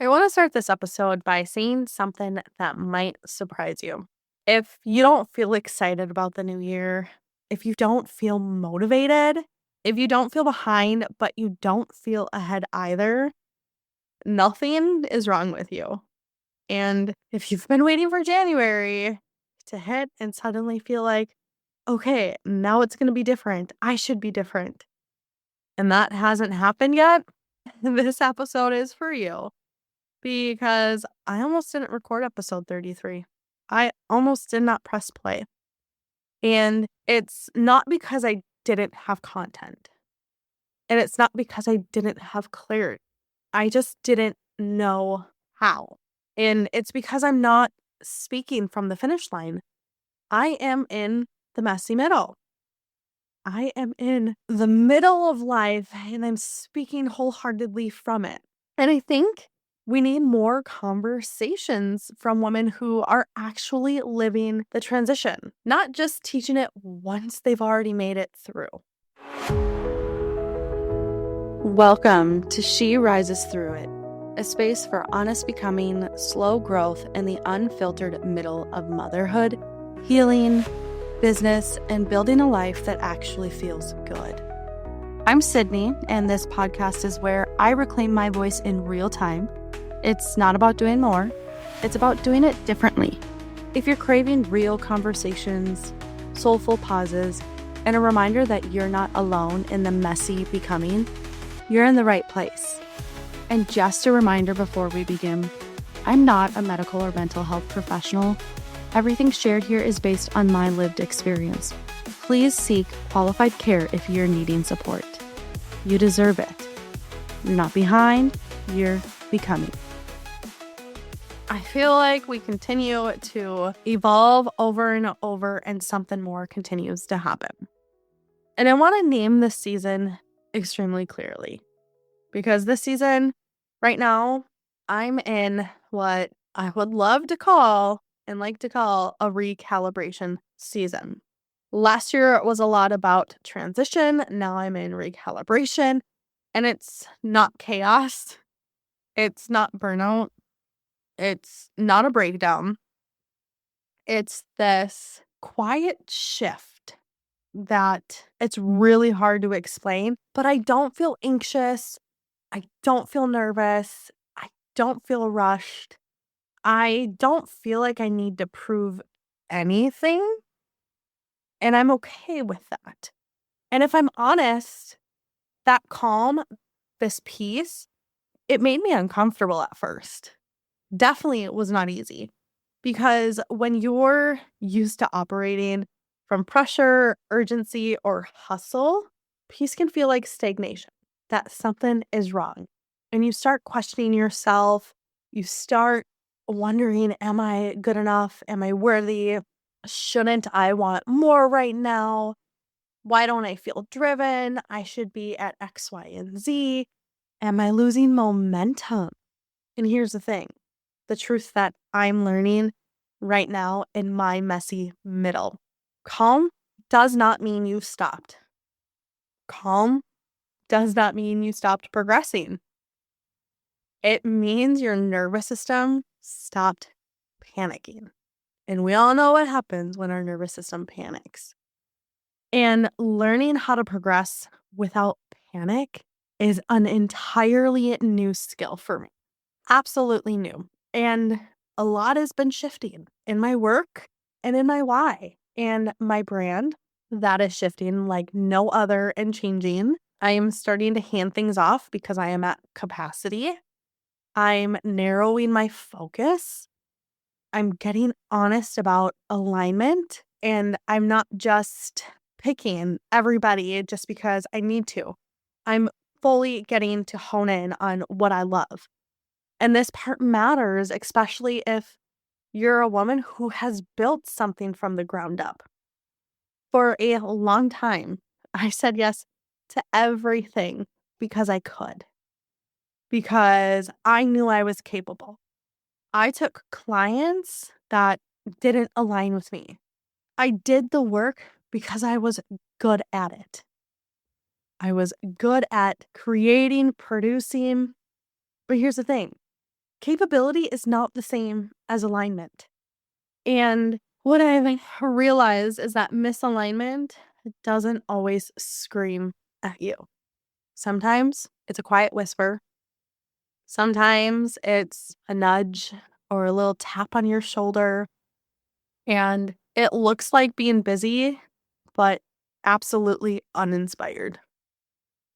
I want to start this episode by saying something that might surprise you. If you don't feel excited about the new year, if you don't feel motivated, if you don't feel behind, but you don't feel ahead either, nothing is wrong with you. And if you've been waiting for January to hit and suddenly feel like, okay, now it's going to be different, I should be different, and that hasn't happened yet, this episode is for you. Because I almost didn't record episode 33. I almost did not press play. And it's not because I didn't have content. And it's not because I didn't have clarity. I just didn't know how. And it's because I'm not speaking from the finish line. I am in the messy middle. I am in the middle of life and I'm speaking wholeheartedly from it. And I think we need more conversations from women who are actually living the transition, not just teaching it once they've already made it through. Welcome to She Rises Through It, a space for honest becoming, slow growth, and the unfiltered middle of motherhood, healing, business, and building a life that actually feels good. I'm Sydney, and this podcast is where I reclaim my voice in real time. It's not about doing more, it's about doing it differently. If you're craving real conversations, soulful pauses, and a reminder that you're not alone in the messy becoming, you're in the right place. And just a reminder before we begin, I'm not a medical or mental health professional. Everything shared here is based on my lived experience. Please seek qualified care if you're needing support. You deserve it. You're not behind, you're becoming. I feel like we continue to evolve over and over, and something more continues to happen. And I want to name this season extremely clearly, because this season, right now, I'm in what I would love to call and like to call a recalibration season. Last year was a lot about transition. Now I'm in recalibration, and it's not chaos. It's not burnout. It's not a breakdown. It's this quiet shift that it's really hard to explain, but I don't feel anxious. I don't feel nervous. I don't feel rushed. I don't feel like I need to prove anything. And I'm okay with that. And if I'm honest, that calm, this peace, it made me uncomfortable at first. Definitely it was not easy, because when you're used to operating from pressure, urgency, or hustle, peace can feel like stagnation, that something is wrong. And you start questioning yourself. You start wondering, am I good enough? Am I worthy? Shouldn't I want more right now? Why don't I feel driven? I should be at X, Y, and Z. Am I losing momentum? And here's the thing. The truth that I'm learning right now in my messy middle. Calm does not mean you've stopped. Calm does not mean you stopped progressing. It means your nervous system stopped panicking. And we all know what happens when our nervous system panics. And learning how to progress without panic is an entirely new skill for me. Absolutely new. And a lot has been shifting in my work and in my why and my brand. That is shifting like no other and changing. I am starting to hand things off because I am at capacity. I'm narrowing my focus. I'm getting honest about alignment, and I'm not just picking everybody just because I need to. I'm fully getting to hone in on what I love. And this part matters, especially if you're a woman who has built something from the ground up. For a long time, I said yes to everything because I could, because I knew I was capable. I took clients that didn't align with me. I did the work because I was good at it. I was good at creating, producing. But here's the thing. capability is not the same as alignment. And what I've realized is that misalignment doesn't always scream at you. Sometimes it's a quiet whisper. Sometimes it's a nudge or a little tap on your shoulder. And it looks like being busy, but absolutely uninspired.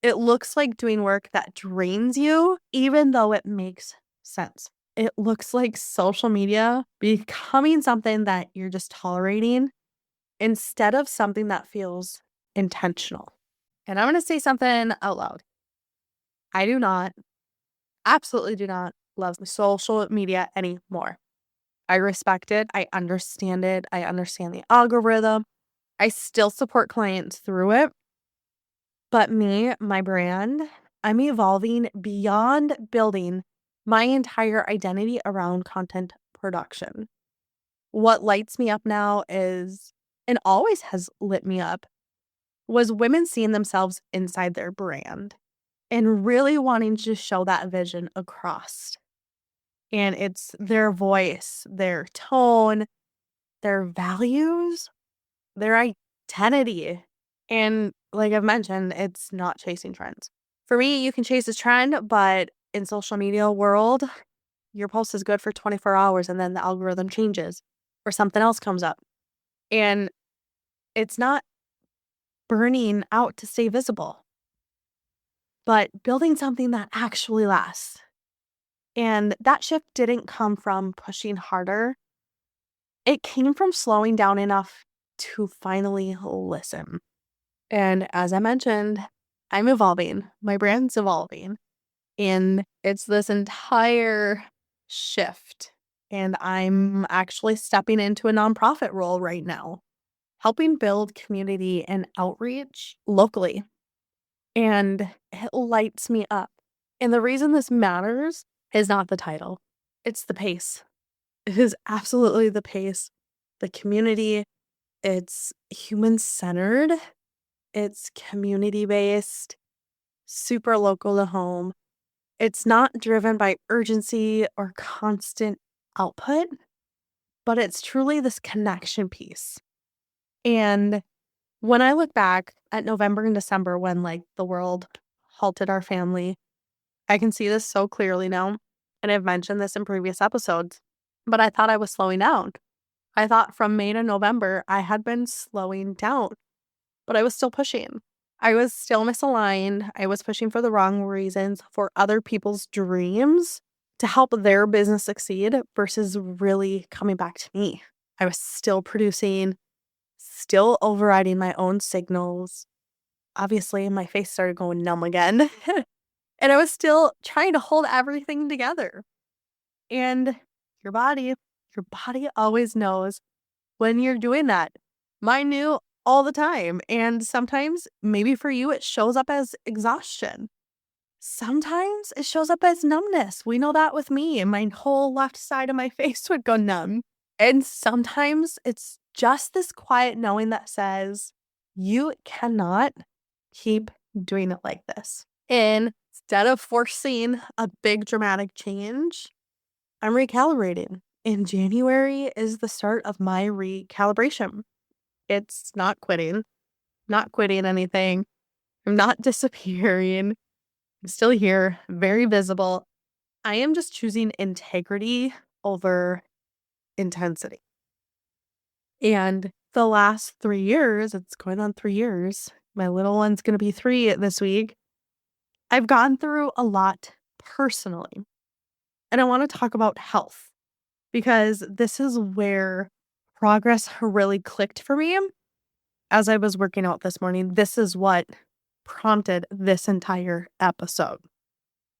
It looks like doing work that drains you, even though it makes sense. It looks like social media becoming something that you're just tolerating instead of something that feels intentional. And I'm going to say something out loud. I do not, absolutely do not love social media anymore. I respect it. I understand it. I understand the algorithm. I still support clients through it. But me, my brand, I'm evolving beyond building my entire identity around content production. What lights me up now is, and always has lit me up, was women seeing themselves inside their brand and really wanting to show that vision across. And it's their voice, their tone, their values, their identity. And like I've mentioned, it's not chasing trends. For me, you can chase a trend, but in social media world, your post is good for 24 hours and then the algorithm changes or something else comes up. And it's not burning out to stay visible, but building something that actually lasts. And that shift didn't come from pushing harder. It came from slowing down enough to finally listen. And as I mentioned, I'm evolving. My brand's evolving. And it's this entire shift. And I'm actually stepping into a nonprofit role right now, helping build community and outreach locally. And it lights me up. And the reason this matters is not the title, it's the pace. It is absolutely the pace, the community. It's human centered, it's community based, super local to home. It's not driven by urgency or constant output, but it's truly this connection piece. And when I look back at November and December when the world halted our family, I can see this so clearly now. And I've mentioned this in previous episodes, but I thought I was slowing down. I thought from May to November, I had been slowing down, but I was still pushing. I was still misaligned. I was pushing for the wrong reasons, for other people's dreams to help their business succeed versus really coming back to me. I was still producing, still overriding my own signals. Obviously, my face started going numb again. And I was still trying to hold everything together. And your body always knows when you're doing that. Mine knew all the time. And sometimes, maybe for you, it shows up as exhaustion. Sometimes it shows up as numbness. We know that with me, and my whole left side of my face would go numb. And sometimes it's just this quiet knowing that says, you cannot keep doing it like this. And instead of forcing a big dramatic change, I'm recalibrating. And January is the start of my recalibration. It's not quitting, anything. I'm not disappearing. I'm still here, very visible. I am just choosing integrity over intensity. And the last 3 years, it's going on 3 years. My little one's going to be 3 this week. I've gone through a lot personally. And I want to talk about health because this is where progress really clicked for me. As I was working out this morning, this is what prompted this entire episode.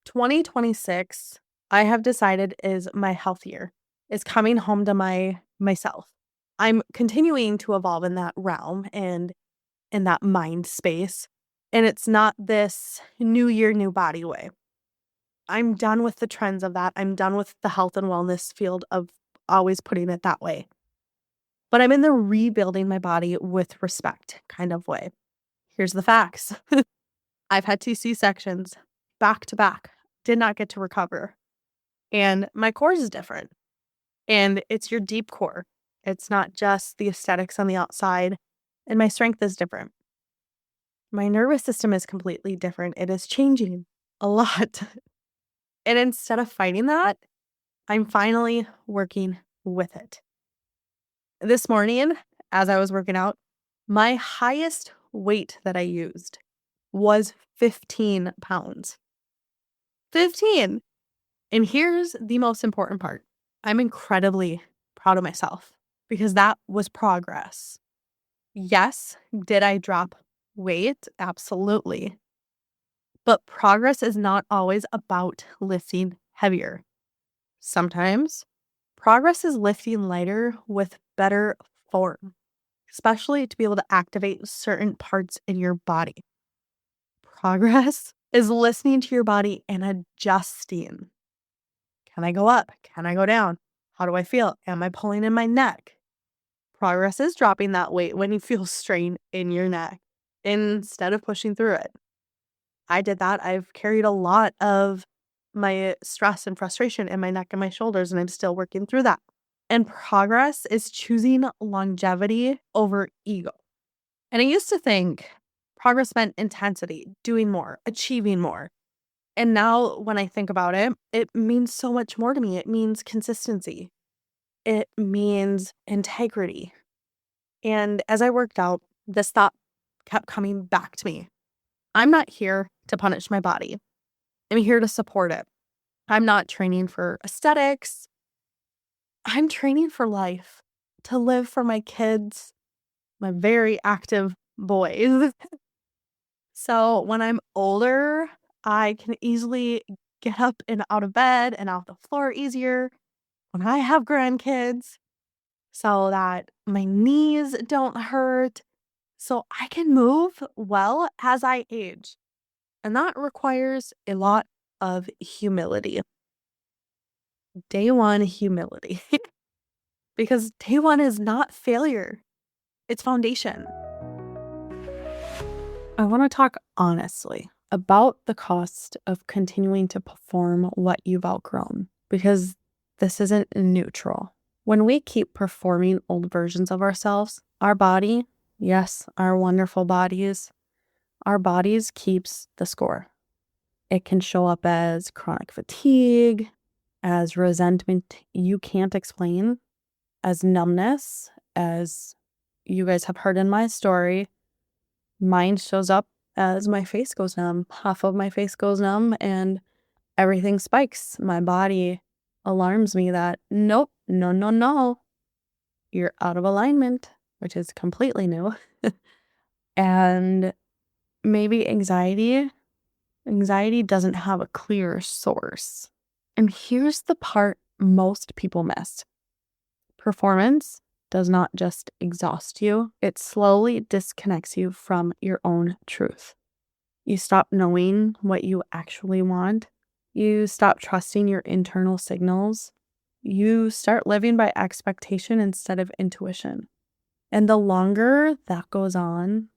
2026, I have decided is my health year, is coming home to myself. I'm continuing to evolve in that realm and in that mind space. And it's not this new year, new body way. I'm done with the trends of that. I'm done with the health and wellness field of always putting it that way. But I'm in the rebuilding my body with respect kind of way. Here's the facts. I've had 2 C-sections back to back. Did not get to recover. And my core is different. And it's your deep core. It's not just the aesthetics on the outside. And my strength is different. My nervous system is completely different. It is changing a lot. And instead of fighting that, I'm finally working with it. This morning, as I was working out, my highest weight that I used was 15 pounds. 15. And here's the most important part. I'm incredibly proud of myself because that was progress. Yes, did I drop weight? Absolutely. But progress is not always about lifting heavier. Sometimes progress is lifting lighter with better form, especially to be able to activate certain parts in your body. Progress is listening to your body and adjusting. Can I go up? Can I go down? How do I feel? Am I pulling in my neck? Progress is dropping that weight when you feel strain in your neck instead of pushing through it. I did that. I've carried a lot of my stress and frustration in my neck and my shoulders, and I'm still working through that. And progress is choosing longevity over ego. And I used to think progress meant intensity, doing more, achieving more. And now when I think about it, it means so much more to me. It means consistency. It means integrity. And as I worked out, this thought kept coming back to me. I'm not here to punish my body. I'm here to support it. I'm not training for aesthetics. I'm training for life, to live for my kids, my very active boys. So when I'm older, I can easily get up and out of bed and off the floor easier when I have grandkids so that my knees don't hurt, so I can move well as I age. And that requires a lot of humility. Day one, humility. Because day one is not failure, it's foundation. I want to talk honestly about the cost of continuing to perform what you've outgrown, because this isn't neutral. When we keep performing old versions of ourselves, our body, yes, our wonderful bodies, our bodies keeps the score. It can show up as chronic fatigue, as resentment you can't explain, as numbness, as you guys have heard in my story. Mine shows up as my face goes numb. Half of my face goes numb and everything spikes. My body alarms me that, nope, no, you're out of alignment, which is completely new. And maybe anxiety. Anxiety doesn't have a clear source. And here's the part most people miss. Performance does not just exhaust you, it slowly disconnects you from your own truth. You stop knowing what you actually want. You stop trusting your internal signals. You start living by expectation instead of intuition. And the longer that goes on,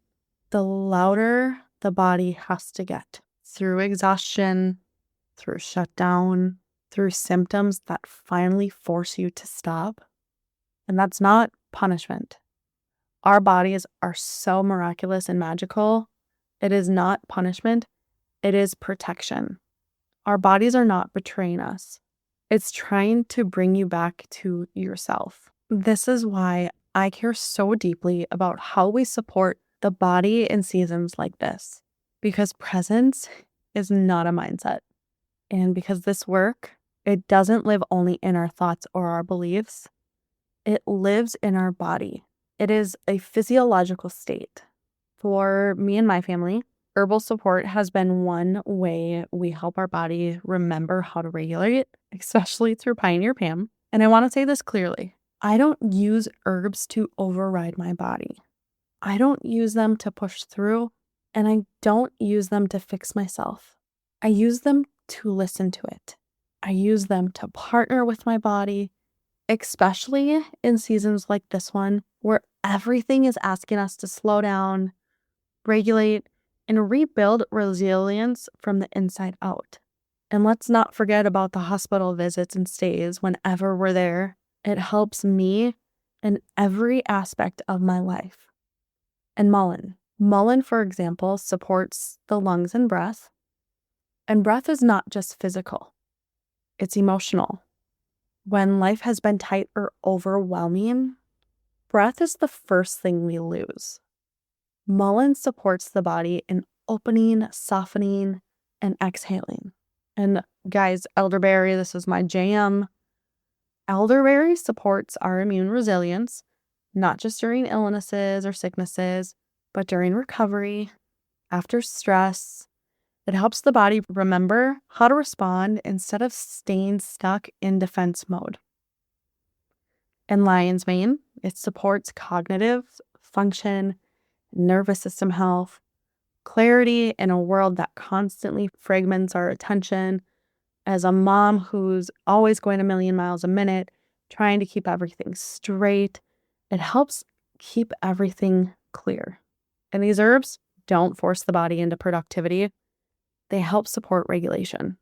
the louder the body has to get through exhaustion, through shutdown, through symptoms that finally force you to stop. And that's not punishment. Our bodies are so miraculous and magical. It is not punishment. It is protection. Our bodies are not betraying us. It's trying to bring you back to yourself. This is why I care so deeply about how we support the body in seasons like this. Because presence is not a mindset. And because this work, it doesn't live only in our thoughts or our beliefs. It lives in our body. It is a physiological state. For me and my family, herbal support has been one way we help our body remember how to regulate, especially through Pioneer Pam. And I want to say this clearly. I don't use herbs to override my body. I don't use them to push through, and I don't use them to fix myself. I use them to listen to it. I use them to partner with my body, especially in seasons like this one, where everything is asking us to slow down, regulate, and rebuild resilience from the inside out. And let's not forget about the hospital visits and stays whenever we're there. It helps me in every aspect of my life. And Mullein, for example, supports the lungs and breath. And breath is not just physical, it's emotional. When life has been tight or overwhelming, breath is the first thing we lose. Mullein supports the body in opening, softening, and exhaling. And guys, elderberry, this is my jam. Elderberry supports our immune resilience, not just during illnesses or sicknesses, but during recovery, after stress. It helps the body remember how to respond instead of staying stuck in defense mode. And lion's mane, it supports cognitive function, nervous system health, clarity in a world that constantly fragments our attention. As a mom who's always going a million miles a minute, trying to keep everything straight, it helps keep everything clear. And these herbs don't force the body into productivity. They help support regulation.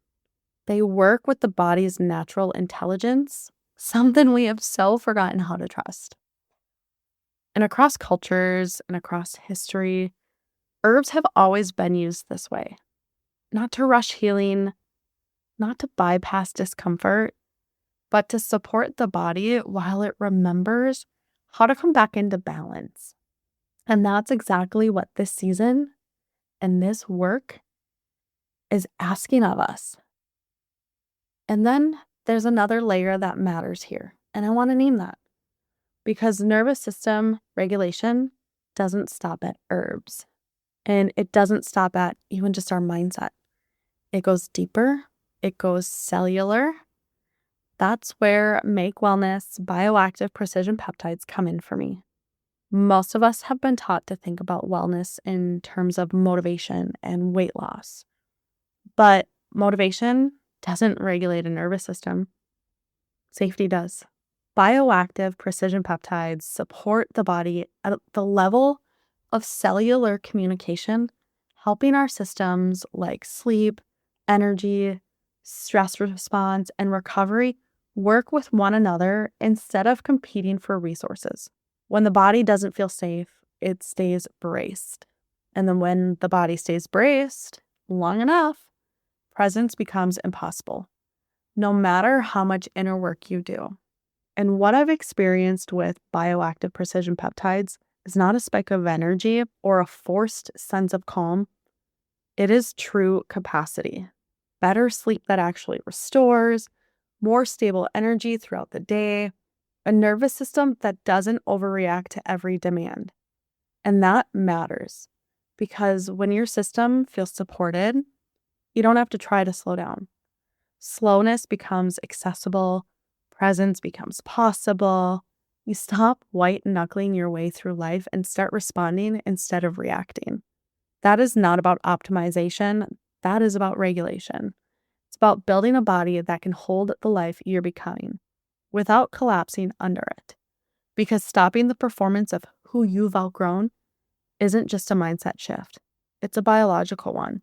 They work with the body's natural intelligence, something we have so forgotten how to trust. And across cultures and across history, herbs have always been used this way. Not to rush healing, not to bypass discomfort, but to support the body while it remembers how to come back into balance. And that's exactly what this season and this work is asking of us. And then there's another layer that matters here, and I want to name that because nervous system regulation doesn't stop at herbs, and it doesn't stop at even just our mindset. It goes deeper, it goes cellular. That's where Make Wellness bioactive precision peptides come in for me. Most of us have been taught to think about wellness in terms of motivation and weight loss. But motivation doesn't regulate a nervous system. Safety does. Bioactive precision peptides support the body at the level of cellular communication, helping our systems like sleep, energy, stress response, and recovery work with one another instead of competing for resources. When the body doesn't feel safe, it stays braced. And then when the body stays braced long enough, presence becomes impossible, no matter how much inner work you do. And what I've experienced with bioactive precision peptides is not a spike of energy or a forced sense of calm. It is true capacity. Better sleep that actually restores, more stable energy throughout the day, a nervous system that doesn't overreact to every demand. And that matters because when your system feels supported, you don't have to try to slow down. Slowness becomes accessible, presence becomes possible. You stop white-knuckling your way through life and start responding instead of reacting. That is not about optimization. That is about regulation. It's about building a body that can hold the life you're becoming without collapsing under it. Because stopping the performance of who you've outgrown isn't just a mindset shift. It's a biological one.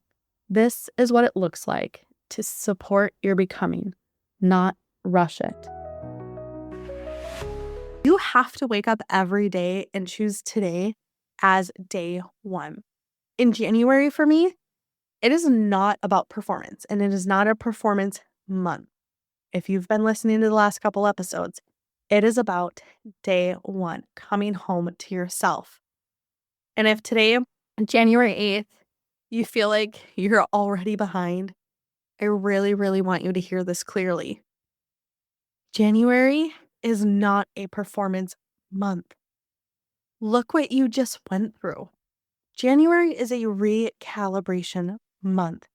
This is what it looks like to support your becoming, not rush it. You have to wake up every day and choose today as day one. In January for me, it is not about performance, and it is not a performance month. If you've been listening to the last couple episodes, it is about day one, coming home to yourself. And if today, January 8th, you feel like you're already behind, I really, really want you to hear this clearly. January is not a performance month. Look what you just went through. January is a recalibration month.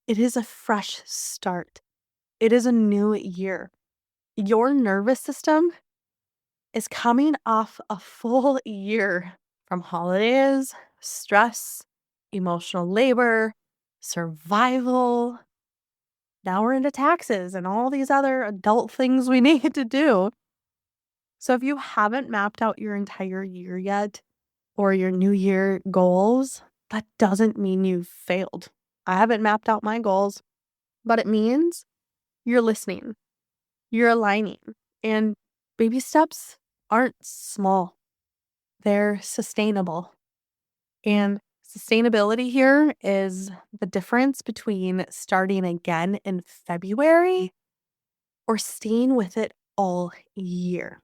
It is a fresh start. It is a new year. Your nervous system is coming off a full year from holidays, stress, emotional labor, survival. Now we're into taxes and all these other adult things we need to do. So if you haven't mapped out your entire year yet or your new year goals, that doesn't mean you've failed. I haven't mapped out my goals. but it means you're listening, you're aligning, and baby steps aren't small, they're sustainable. And sustainability here is the difference between starting again in February or staying with it all year.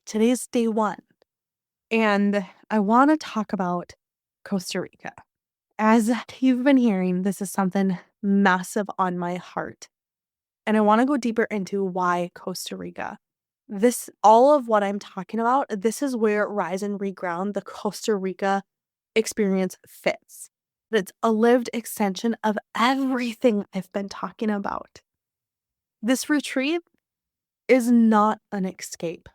Today's day one, and I want to talk about Costa Rica. As you've been hearing, this is something massive on my heart. And I want to go deeper into why Costa Rica. All of what I'm talking about, this is where Rise and Reground, the Costa Rica experience fits. It's a lived extension of everything I've been talking about. This retreat is not an escape.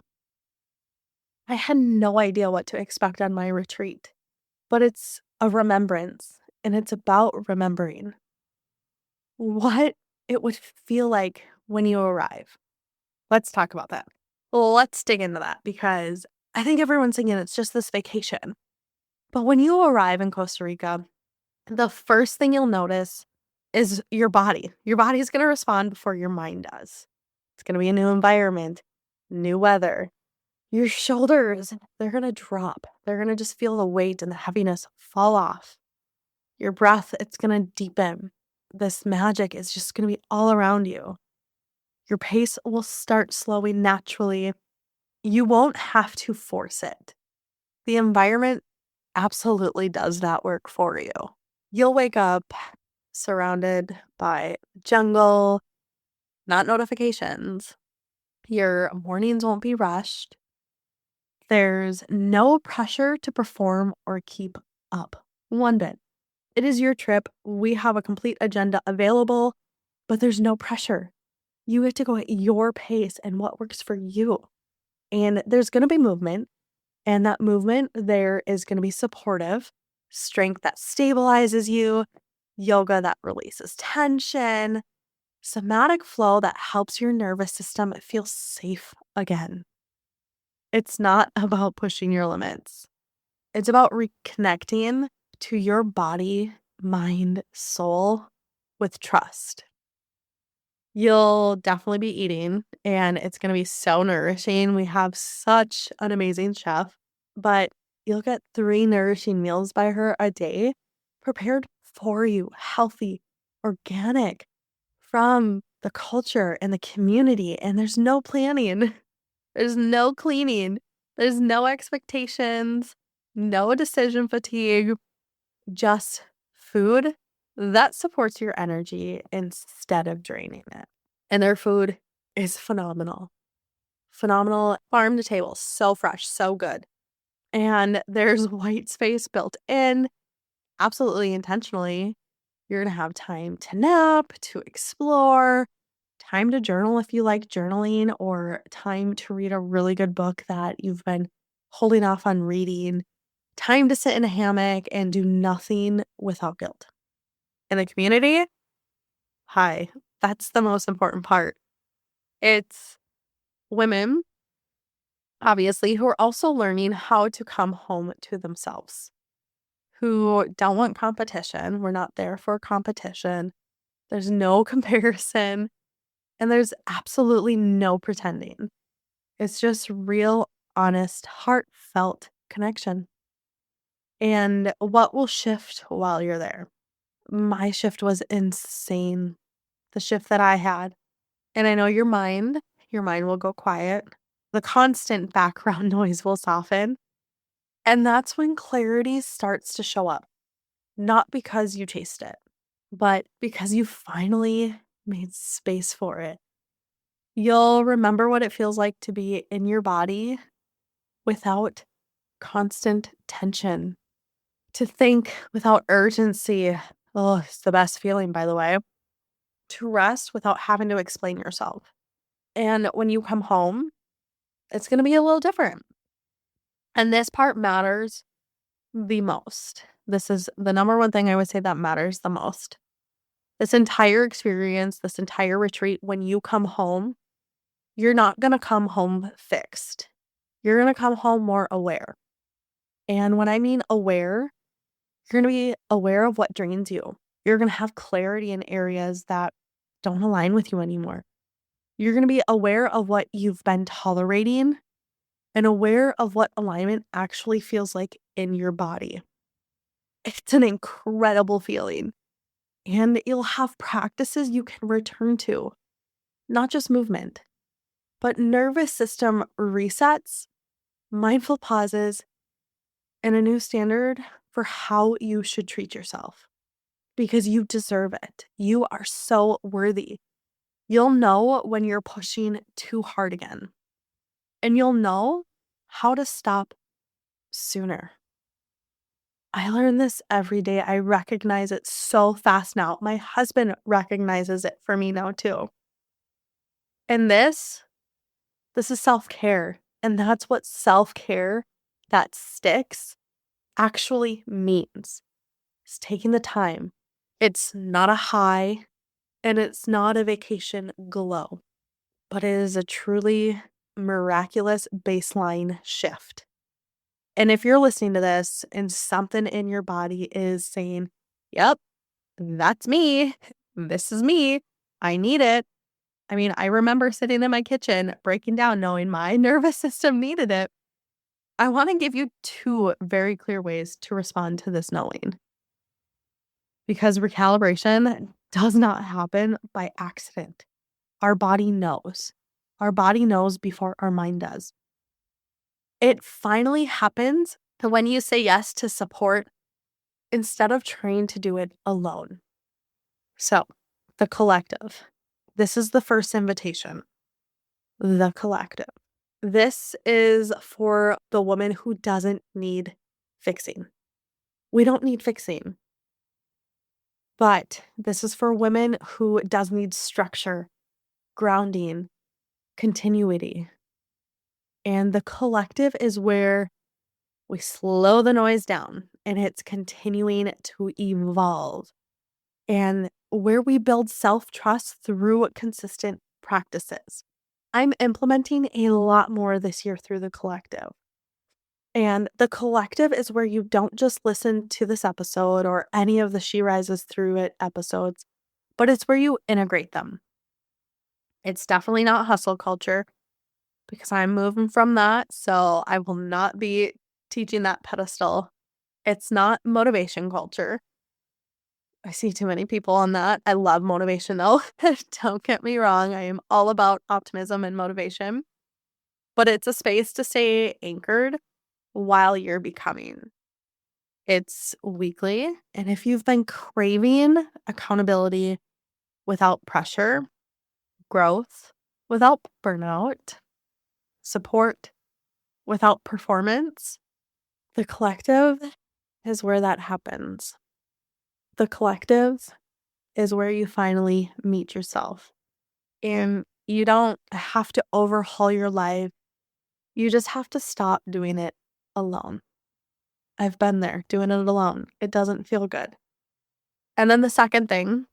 I had no idea what to expect on my retreat, but it's a remembrance, and it's about remembering what it would feel like when you arrive. Let's talk about that. Well, let's dig into that because I think everyone's thinking it's just this vacation. But when you arrive in Costa Rica, the first thing you'll notice is your body. Your body is going to respond before your mind does. It's going to be a new environment, new weather. Your shoulders, they're going to drop. They're going to just feel the weight and the heaviness fall off. Your breath, it's going to deepen. This magic is just going to be all around you. Your pace will start slowing naturally. You won't have to force it. The environment absolutely does that work for you. You'll wake up surrounded by jungle, not notifications. Your mornings won't be rushed. There's no pressure to perform or keep up one bit. It is your trip. We have a complete agenda available, but there's no pressure. You get to go at your pace and what works for you. And there's going to be movement. And that movement there is going to be supportive, strength that stabilizes you, yoga that releases tension, somatic flow that helps your nervous system feel safe again. It's not about pushing your limits. It's about reconnecting to your body, mind, soul with trust. You'll definitely be eating, and it's going to be so nourishing. We have such an amazing chef, but you'll get 3 nourishing meals by her a day, prepared for you, healthy, organic, from the culture and the community. And there's no planning, there's no cleaning, there's no expectations, no decision fatigue, just food that supports your energy instead of draining it. And their food is phenomenal. Phenomenal farm to table, so fresh, so good. And there's white space built in, absolutely intentionally. You're going to have time to nap, to explore, time to journal if you like journaling, or time to read a really good book that you've been holding off on reading, time to sit in a hammock and do nothing without guilt. And the community, hi, that's the most important part. It's women, obviously, who are also learning how to come home to themselves, who don't want competition. We're not there for competition. There's no comparison, and there's absolutely no pretending. It's just real, honest, heartfelt connection. And what will shift while you're there? My shift was insane. The shift that I had. And I know your mind will go quiet. The constant background noise will soften. And that's when clarity starts to show up. Not because you chased it, but because you finally made space for it. You'll remember what it feels like to be in your body without constant tension, to think without urgency. Oh, it's the best feeling, by the way. To rest without having to explain yourself. And when you come home, it's going to be a little different. And this part matters the most. This is the number one thing I would say that matters the most. This entire experience, this entire retreat, when you come home, you're not going to come home fixed. You're going to come home more aware. And when I mean aware, you're going to be aware of what drains you. You're going to have clarity in areas that don't align with you anymore. You're going to be aware of what you've been tolerating and aware of what alignment actually feels like in your body. It's an incredible feeling. And you'll have practices you can return to, not just movement, but nervous system resets, mindful pauses, and a new standard for how you should treat yourself because you deserve it. You are so worthy. You'll know when you're pushing too hard again, and you'll know how to stop sooner. I learn this every day. I recognize it so fast now. My husband recognizes it for me now too. And this is self-care. And that's what self-care that sticks actually means. It's taking the time. It's not a high and it's not a vacation glow, but it is a truly miraculous baseline shift. And if you're listening to this and something in your body is saying, yep, that's me. This is me. I need it. I mean, I remember sitting in my kitchen breaking down knowing my nervous system needed it. I want to give you 2 very clear ways to respond to this knowing. Because recalibration does not happen by accident. Our body knows. Our body knows before our mind does. It finally happens when you say yes to support instead of trying to do it alone. So, the collective. This is the first invitation. The collective. This is for the woman who doesn't need fixing. We don't need fixing. But this is for women who does need structure, grounding, continuity. And the collective is where we slow the noise down and it's continuing to evolve. And where we build self-trust through consistent practices. I'm implementing a lot more this year through the collective. And the collective is where you don't just listen to this episode or any of the She Rises Through It episodes, but it's where you integrate them. It's definitely not hustle culture because I'm moving from that. So I will not be teaching that pedestal. It's not motivation culture. I see too many people on that. I love motivation though. Don't get me wrong. I am all about optimism and motivation, but it's a space to stay anchored while you're becoming. It's weekly. And if you've been craving accountability without pressure, growth without burnout, support without performance, the collective is where that happens. The collective is where you finally meet yourself. And you don't have to overhaul your life. You just have to stop doing it alone. I've been there doing it alone. It doesn't feel good. And then the second thing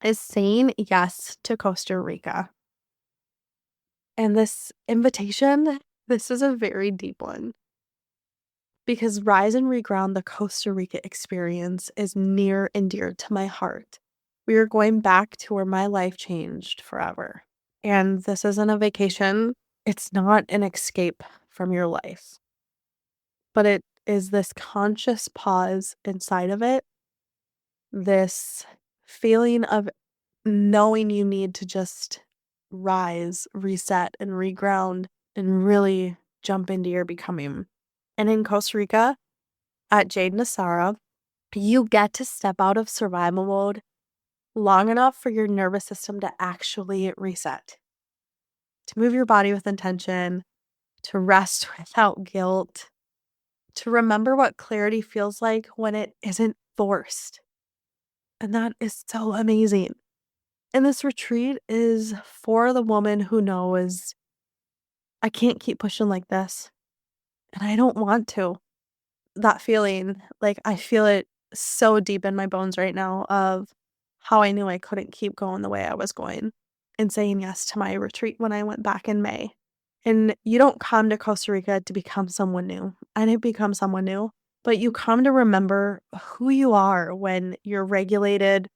is saying yes to Costa Rica. And this invitation, this is a very deep one. Because Rise and Reground, the Costa Rica experience, is near and dear to my heart. We are going back to where my life changed forever. And this isn't a vacation. It's not an escape from your life. But it is this conscious pause inside of it. This feeling of knowing you need to just rise, reset, and reground and really jump into your becoming. And in Costa Rica, at Jade Nasara, you get to step out of survival mode long enough for your nervous system to actually reset, to move your body with intention, to rest without guilt, to remember what clarity feels like when it isn't forced. And that is so amazing. And this retreat is for the woman who knows, I can't keep pushing like this, and I don't want to. That feeling, like I feel it so deep in my bones right now of how I knew I couldn't keep going the way I was going and saying yes to my retreat when I went back in May. And you don't come to Costa Rica to become someone new. I didn't become someone new. but you come to remember who you are when you're regulated,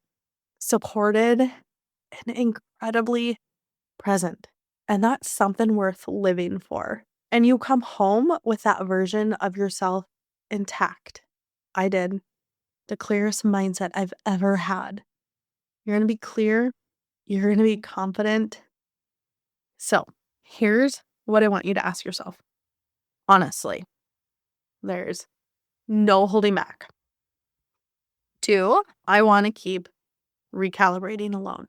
supported, and incredibly present. And that's something worth living for. And you come home with that version of yourself intact. I did. The clearest mindset I've ever had. You're going to be clear. You're going to be confident. So here's what I want you to ask yourself. Honestly, there's no holding back. 2, I want to keep recalibrating alone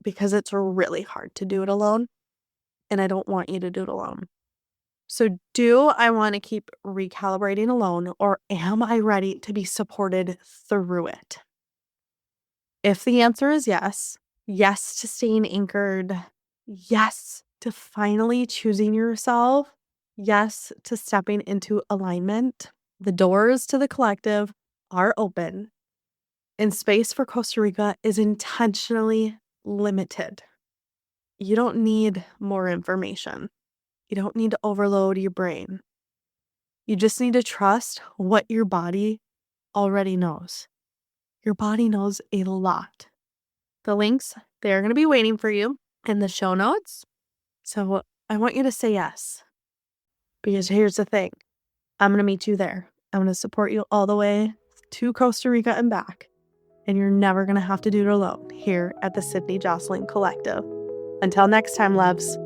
because it's really hard to do it alone. And I don't want you to do it alone. So do I want to keep recalibrating alone, or am I ready to be supported through it? If the answer is yes, yes to staying anchored, yes to finally choosing yourself, yes to stepping into alignment, the doors to the collective are open, and space for Costa Rica is intentionally limited. You don't need more information. You don't need to overload your brain. You just need to trust what your body already knows. Your body knows a lot. The links, they're going to be waiting for you in the show notes. So I want you to say yes. Because here's the thing. I'm going to meet you there. I'm going to support you all the way to Costa Rica and back. And you're never going to have to do it alone here at the Sydney Jocelyn Collective. Until next time, loves.